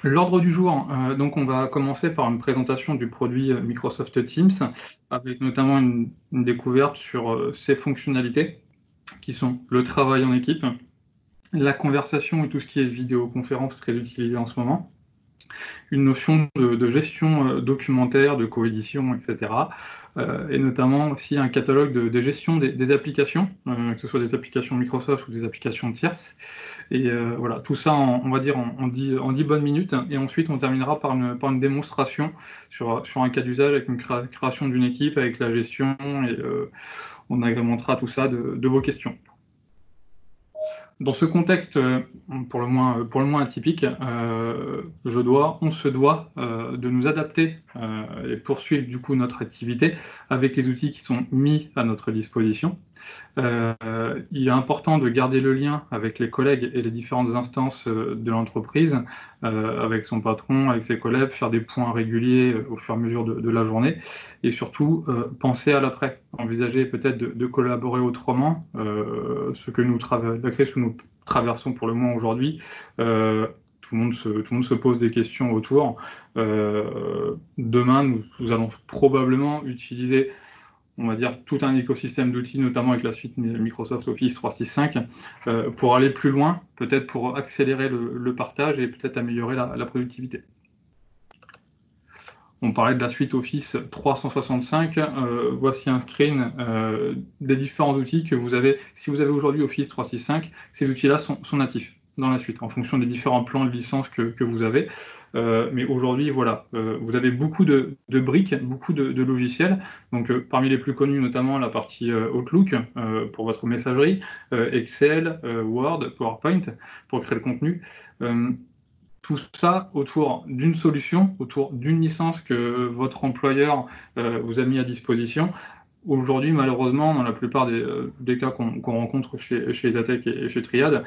L'ordre du jour, donc on va commencer par une présentation du produit Microsoft Teams, avec notamment une découverte sur ses fonctionnalités, qui sont le travail en équipe, la conversation et tout ce qui est vidéoconférence très utilisé en ce moment, une notion de gestion documentaire, de coédition, etc. Et notamment aussi un catalogue de gestion des applications, que ce soit des applications Microsoft ou des applications tierces. Et voilà, tout ça, on va dire, en 10 bonnes minutes. Et ensuite, on terminera par une démonstration sur un cas d'usage avec une création d'une équipe, avec la gestion, et on agrémentera tout ça de vos questions. Dans ce contexte, pour le moins atypique, on se doit de nous adapter et poursuivre du coup notre activité avec les outils qui sont mis à notre disposition. Il est important de garder le lien avec les collègues et les différentes instances de l'entreprise, avec son patron, avec ses collègues, faire des points réguliers au fur et à mesure de la journée, et surtout penser à l'après, envisager peut-être de collaborer autrement, la crise que nous traversons pour le moment aujourd'hui. Tout le monde se pose des questions autour. Demain, nous allons probablement utiliser, on va dire, tout un écosystème d'outils, notamment avec la suite Microsoft Office 365, pour aller plus loin, peut-être pour accélérer le partage et peut-être améliorer la productivité. On parlait de la suite Office 365, voici un screen des différents outils que vous avez. Si vous avez aujourd'hui Office 365, ces outils-là sont natifs dans la suite, en fonction des différents plans de licence que vous avez. Mais aujourd'hui, voilà, vous avez beaucoup de briques, beaucoup de logiciels. Donc, parmi les plus connus, notamment la partie Outlook pour votre messagerie, Excel, Word, PowerPoint pour créer le contenu. Tout ça autour d'une solution, autour d'une licence que votre employeur vous a mis à disposition. Aujourd'hui, malheureusement, dans la plupart des cas qu'on rencontre chez Zatec et chez Triad,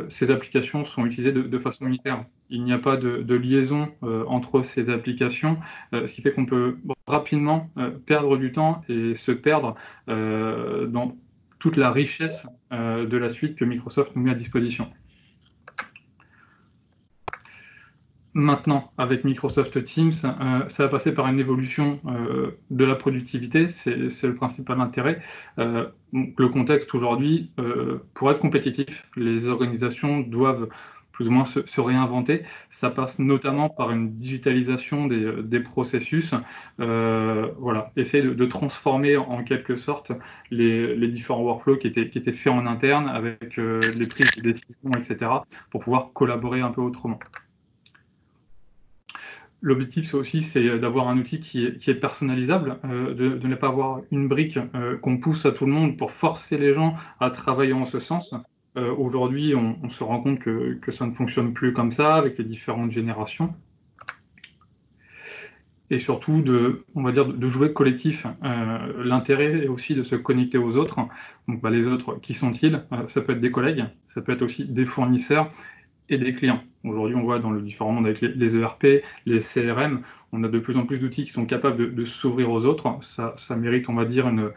ces applications sont utilisées de façon unitaire. Il n'y a pas de liaison entre ces applications, ce qui fait qu'on peut rapidement perdre du temps et se perdre dans toute la richesse de la suite que Microsoft nous met à disposition. Maintenant, avec Microsoft Teams, ça va passer par une évolution de la productivité, c'est le principal intérêt. Donc, le contexte aujourd'hui, pour être compétitif, les organisations doivent plus ou moins se réinventer. Ça passe notamment par une digitalisation des processus. Voilà, essayer de transformer en quelque sorte les différents workflows qui étaient faits en interne avec les prises de décision, etc., pour pouvoir collaborer un peu autrement. L'objectif, c'est d'avoir un outil qui est personnalisable, de ne pas avoir une brique qu'on pousse à tout le monde pour forcer les gens à travailler en ce sens. Aujourd'hui, on se rend compte que ça ne fonctionne plus comme ça, avec les différentes générations. Et surtout, on va dire, de jouer collectif. L'intérêt est aussi de se connecter aux autres. Donc, les autres, qui sont-ils? Ça peut être des collègues, ça peut être aussi des fournisseurs, et des clients. Aujourd'hui, on voit dans le différent monde avec les ERP, les CRM, on a de plus en plus d'outils qui sont capables de s'ouvrir aux autres. Ça mérite, on va dire, une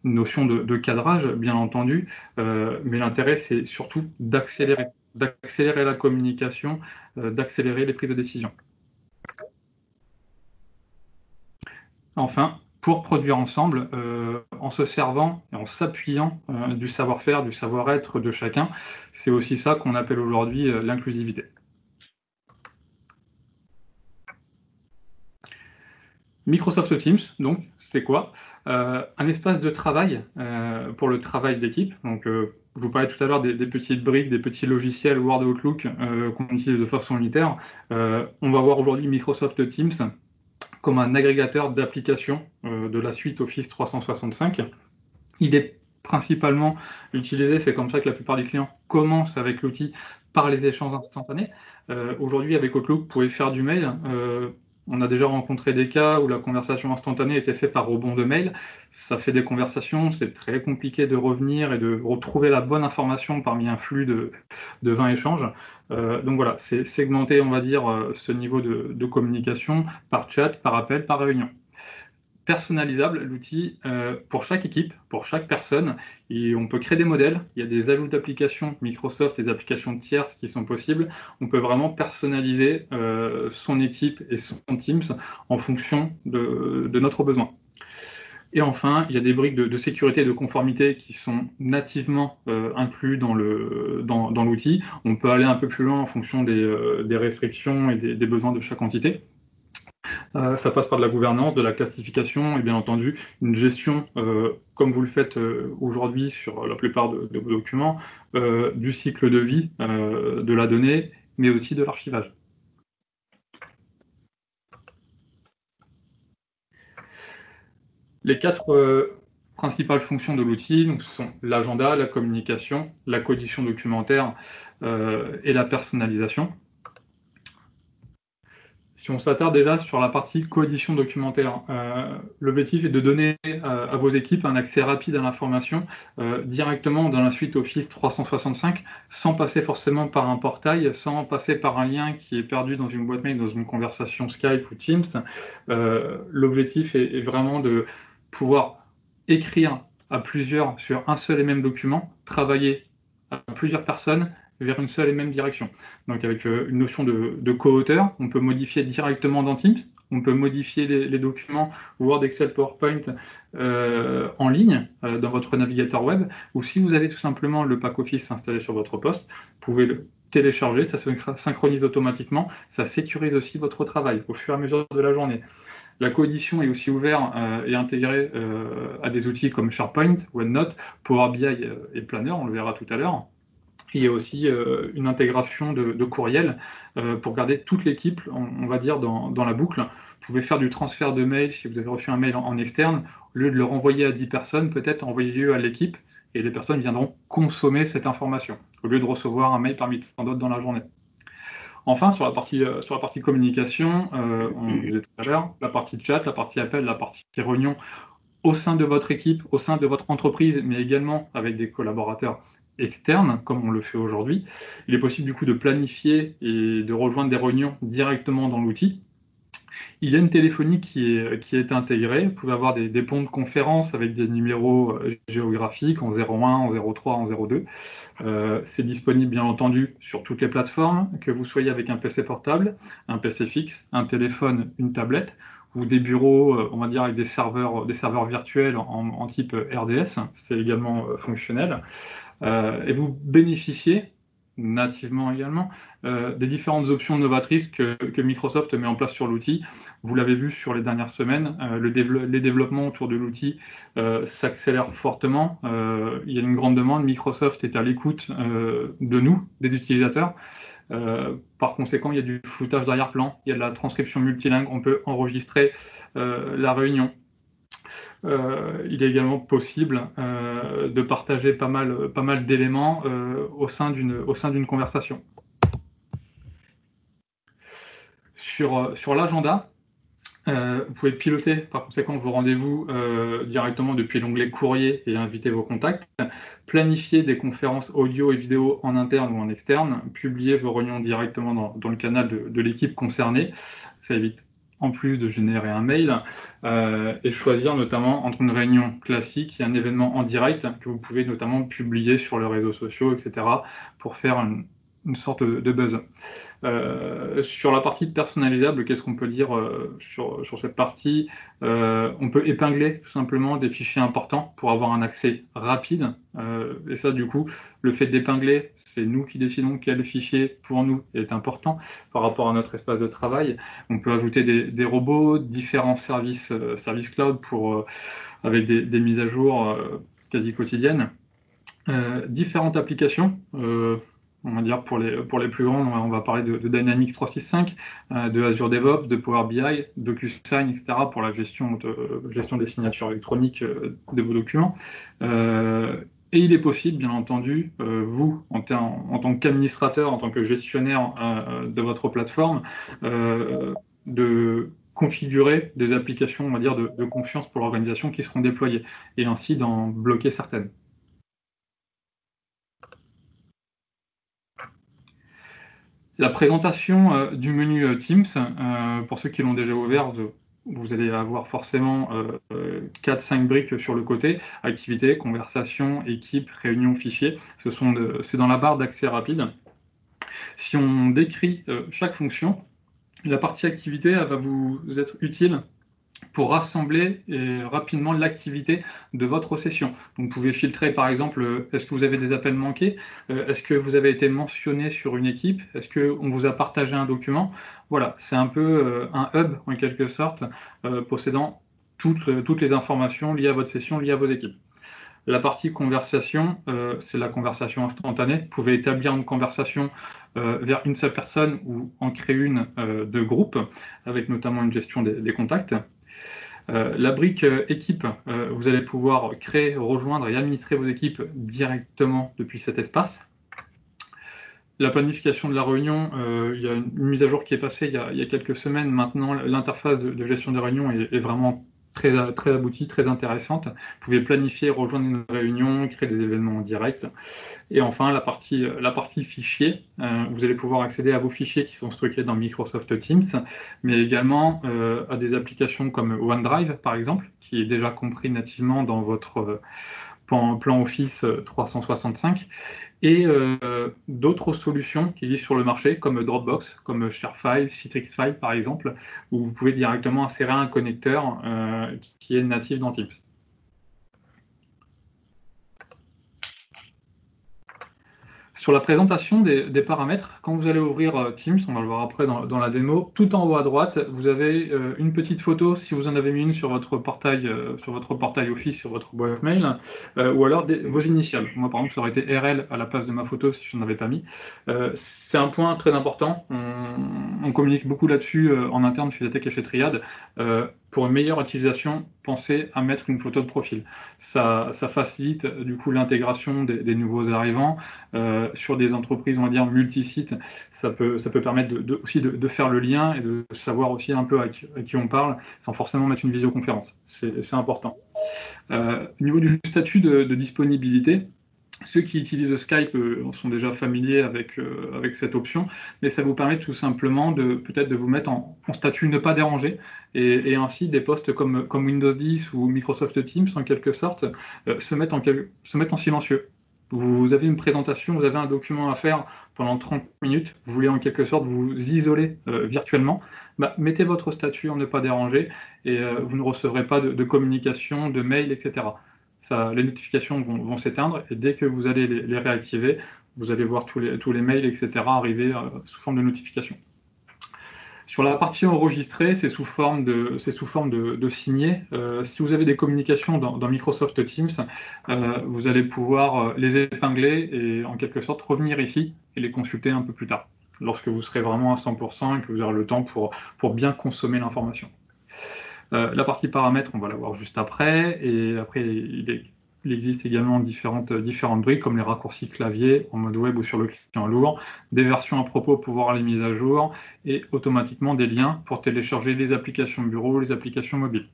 notion de cadrage, bien entendu, mais l'intérêt, c'est surtout d'accélérer la communication, d'accélérer les prises de décision. Enfin, pour produire ensemble, en se servant et en s'appuyant du savoir-faire, du savoir-être de chacun, c'est aussi ça qu'on appelle aujourd'hui l'inclusivité. Microsoft Teams, donc, c'est quoi? Un espace de travail pour le travail d'équipe. Donc, je vous parlais tout à l'heure des petites briques, des petits logiciels Word et Outlook qu'on utilise de façon unitaire. On va voir aujourd'hui Microsoft Teams comme un agrégateur d'applications de la suite Office 365. Il est principalement utilisé, c'est comme ça que la plupart des clients commencent avec l'outil par les échanges instantanés. Aujourd'hui, avec Outlook, vous pouvez faire du mail. On a déjà rencontré des cas où la conversation instantanée était faite par rebond de mail. Ça fait des conversations, c'est très compliqué de revenir et de retrouver la bonne information parmi un flux de 20 échanges. Donc voilà, c'est segmenter, on va dire, ce niveau de communication par chat, par appel, par réunion. personnalisable, l'outil, pour chaque équipe, pour chaque personne et on peut créer des modèles. Il y a des ajouts d'applications Microsoft et des applications tierces qui sont possibles. On peut vraiment personnaliser, son équipe et son Teams en fonction de notre besoin. Et enfin, il y a des briques de sécurité et de conformité qui sont nativement, inclus dans l'outil. On peut aller un peu plus loin en fonction des restrictions et des besoins de chaque entité. Ça passe par de la gouvernance, de la classification et bien entendu une gestion, comme vous le faites, aujourd'hui sur la plupart de vos documents, du cycle de vie, de la donnée, mais aussi de l'archivage. Les 4 principales fonctions de l'outil, donc ce sont l'agenda, la communication, la coédition documentaire, et la personnalisation. Si on s'attarde déjà sur la partie coédition documentaire, l'objectif est de donner, à vos équipes un accès rapide à l'information, directement dans la suite Office 365, sans passer forcément par un portail, sans passer par un lien qui est perdu dans une boîte mail, dans une conversation Skype ou Teams. L'objectif est vraiment de pouvoir écrire à plusieurs sur un seul et même document, travailler à plusieurs personnes vers une seule et même direction. Donc avec une notion de co-auteur, on peut modifier directement dans Teams, on peut modifier les documents Word, Excel, PowerPoint en ligne dans votre navigateur web, ou si vous avez tout simplement le pack Office installé sur votre poste, vous pouvez le télécharger, ça se synchronise automatiquement, ça sécurise aussi votre travail au fur et à mesure de la journée. La coédition est aussi ouverte et intégrée à des outils comme SharePoint, OneNote, Power BI et Planner, on le verra tout à l'heure. Il y a aussi une intégration de courriel pour garder toute l'équipe, on va dire, dans la boucle. Vous pouvez faire du transfert de mail si vous avez reçu un mail en externe. Au lieu de le renvoyer à 10 personnes, peut-être envoyez-le à l'équipe et les personnes viendront consommer cette information, au lieu de recevoir un mail parmi tant d'autres dans la journée. Enfin, sur la partie communication, on le disait tout à l'heure, la partie chat, la partie appel, la partie réunion, au sein de votre équipe, au sein de votre entreprise, mais également avec des collaborateurs externes, comme on le fait aujourd'hui. Il est possible du coup de planifier et de rejoindre des réunions directement dans l'outil. Il y a une téléphonie qui est intégrée. Vous pouvez avoir des ponts de conférence avec des numéros géographiques en 01, en 03, en 02. C'est disponible bien entendu sur toutes les plateformes, que vous soyez avec un PC portable, un PC fixe, un téléphone, une tablette, ou des bureaux, on va dire avec des serveurs virtuels en type RDS, c'est également fonctionnel. Et vous bénéficiez nativement également des différentes options novatrices que Microsoft met en place sur l'outil. Vous l'avez vu sur les dernières semaines, les développements autour de l'outil s'accélèrent fortement. Il y a une grande demande. Microsoft est à l'écoute de nous, des utilisateurs. Par conséquent, il y a du floutage d'arrière-plan, il y a de la transcription multilingue, on peut enregistrer la réunion. Il est également possible de partager pas mal d'éléments au sein d'une conversation. Sur l'agenda, vous pouvez piloter par conséquent vos rendez-vous directement depuis l'onglet courrier et inviter vos contacts, planifier des conférences audio et vidéo en interne ou en externe, publier vos réunions directement dans le canal de l'équipe concernée. Ça évite en plus de générer un mail, et choisir notamment entre une réunion classique et un événement en direct que vous pouvez notamment publier sur les réseaux sociaux, etc., pour faire une sorte de buzz. Sur la partie personnalisable, qu'est-ce qu'on peut dire sur cette partie? On peut épingler tout simplement des fichiers importants pour avoir un accès rapide. Et ça, du coup, le fait d'épingler, c'est nous qui décidons quel fichier pour nous est important par rapport à notre espace de travail. On peut ajouter des robots, différents services cloud avec des mises à jour quasi quotidiennes. Différentes applications, on va dire pour les plus grands, on va parler de Dynamics 365, de Azure DevOps, de Power BI, DocuSign, etc. pour la gestion des signatures électroniques de vos documents. Et il est possible, bien entendu, vous, en tant qu'administrateur, en tant que gestionnaire de votre plateforme, de configurer des applications, on va dire, de confiance pour l'organisation qui seront déployées, et ainsi d'en bloquer certaines. La présentation du menu Teams, pour ceux qui l'ont déjà ouvert, vous allez avoir forcément 4-5 briques sur le côté, activité, conversation, équipe, réunion, fichier. C'est dans la barre d'accès rapide. Si on décrit chaque fonction, la partie activité elle va vous être utile pour rassembler rapidement l'activité de votre session. Donc, vous pouvez filtrer, par exemple, est-ce que vous avez des appels manqués? Est-ce que vous avez été mentionné sur une équipe? Est-ce qu'on vous a partagé un document? Voilà, c'est un peu un hub, en quelque sorte, possédant toutes les informations liées à votre session, liées à vos équipes. La partie conversation, c'est la conversation instantanée. Vous pouvez établir une conversation vers une seule personne ou en créer une de groupe, avec notamment une gestion des contacts. La brique équipe, vous allez pouvoir créer, rejoindre et administrer vos équipes directement depuis cet espace. La planification de la réunion, il y a une mise à jour qui est passée il y a quelques semaines. Maintenant, l'interface de gestion des réunions est vraiment très aboutie, très intéressante. Vous pouvez planifier, rejoindre une réunion, créer des événements en direct. Et enfin, la partie fichiers, vous allez pouvoir accéder à vos fichiers qui sont stockés dans Microsoft Teams, mais également à des applications comme OneDrive, par exemple, qui est déjà compris nativement dans votre plan Office 365, et d'autres solutions qui existent sur le marché, comme Dropbox, comme ShareFile, Citrixfile, par exemple, où vous pouvez directement insérer un connecteur qui est natif dans Teams. Sur la présentation des paramètres, quand vous allez ouvrir Teams, on va le voir après dans la démo, tout en haut à droite, vous avez une petite photo, si vous en avez mis une sur votre portail Office, sur votre boîte mail, ou alors vos initiales. Moi, par exemple, ça aurait été RL à la place de ma photo si je n'en avais pas mis. C'est un point très important. On communique beaucoup là-dessus en interne chez Datec et chez Triad. Pour une meilleure utilisation, pensez à mettre une photo de profil. Ça facilite du coup l'intégration des nouveaux arrivants. Sur des entreprises, on va dire, multi-sites, ça peut permettre aussi de faire le lien et de savoir aussi un peu à qui on parle, sans forcément mettre une visioconférence. C'est important. Au niveau du statut de disponibilité, ceux qui utilisent Skype sont déjà familiers avec cette option, mais ça vous permet tout simplement peut-être de vous mettre en statut ne pas déranger, et ainsi des postes comme Windows 10 ou Microsoft Teams, en quelque sorte, se mettent en silencieux. Vous avez une présentation, vous avez un document à faire pendant 30 minutes, vous voulez en quelque sorte vous isoler virtuellement, mettez votre statut en ne pas déranger, et vous ne recevrez pas de communication, de mail, etc. Les notifications vont s'éteindre, et dès que vous allez les réactiver, vous allez voir tous les mails, etc. arriver sous forme de notification. Sur la partie enregistrée, c'est sous forme de signé. Si vous avez des communications dans Microsoft Teams, vous allez pouvoir les épingler et en quelque sorte revenir ici et les consulter un peu plus tard, lorsque vous serez vraiment à 100% et que vous aurez le temps pour bien consommer l'information. La partie paramètres, on va la voir juste après, et après il existe également différentes briques comme les raccourcis clavier en mode web ou sur le client lourd, des versions à propos pour voir les mises à jour, et automatiquement des liens pour télécharger les applications bureau, les applications mobiles.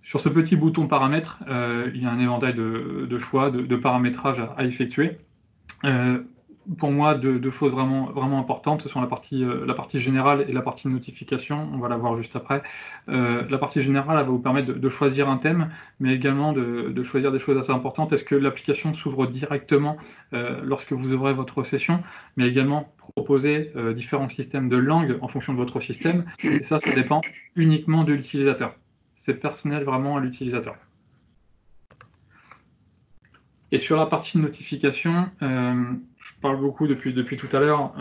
Sur ce petit bouton paramètres, il y a un éventail de choix, de paramétrage à effectuer. Pour moi, deux choses vraiment importantes, ce sont la partie générale et la partie notification. On va la voir juste après. La partie générale, elle va vous permettre de choisir un thème, mais également de choisir des choses assez importantes. Est-ce que l'application s'ouvre directement lorsque vous ouvrez votre session, mais également proposer différents systèmes de langue en fonction de votre système. Et ça dépend uniquement de l'utilisateur. C'est personnel vraiment à l'utilisateur. Et sur la partie notification, je parle beaucoup depuis tout à l'heure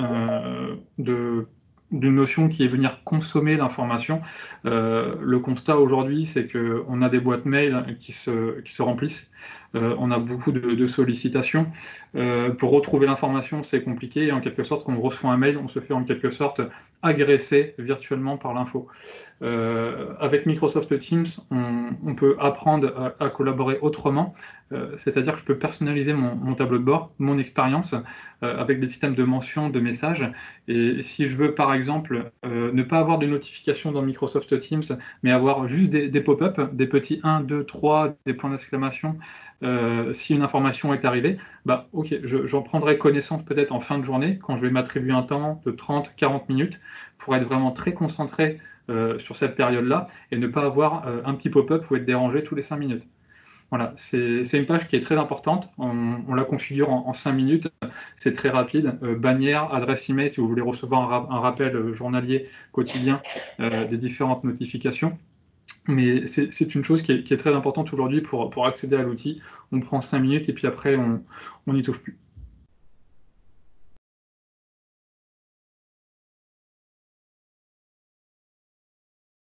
d'une notion qui est venir consommer l'information. Le constat aujourd'hui, c'est qu'on a des boîtes mail qui se remplissent. On a beaucoup de sollicitations. Pour retrouver l'information, c'est compliqué. Et en quelque sorte, quand on reçoit un mail, on se fait en quelque sorte agresser virtuellement par l'info. Avec Microsoft Teams, on peut apprendre à collaborer autrement, c'est-à-dire que je peux personnaliser mon tableau de bord, mon expérience, avec des systèmes de mention, de messages. Et si je veux, par exemple, ne pas avoir de notifications dans Microsoft Teams, mais avoir juste des pop-up, des petits 1, 2, 3, des points d'exclamation, si une information est arrivée, bah, OK, j'en prendrai connaissance peut-être en fin de journée, quand je vais m'attribuer un temps de 30-40 minutes pour être vraiment très concentré, sur cette période-là et ne pas avoir, un petit pop-up ou être dérangé tous les 5 minutes. Voilà, c'est une page qui est très importante. On la configure en 5 minutes. C'est très rapide. Bannière, adresse email si vous voulez recevoir un rappel journalier, quotidien des différentes notifications. Mais c'est une chose qui est très importante aujourd'hui pour accéder à l'outil. On prend 5 minutes et puis après, on n'y touche plus.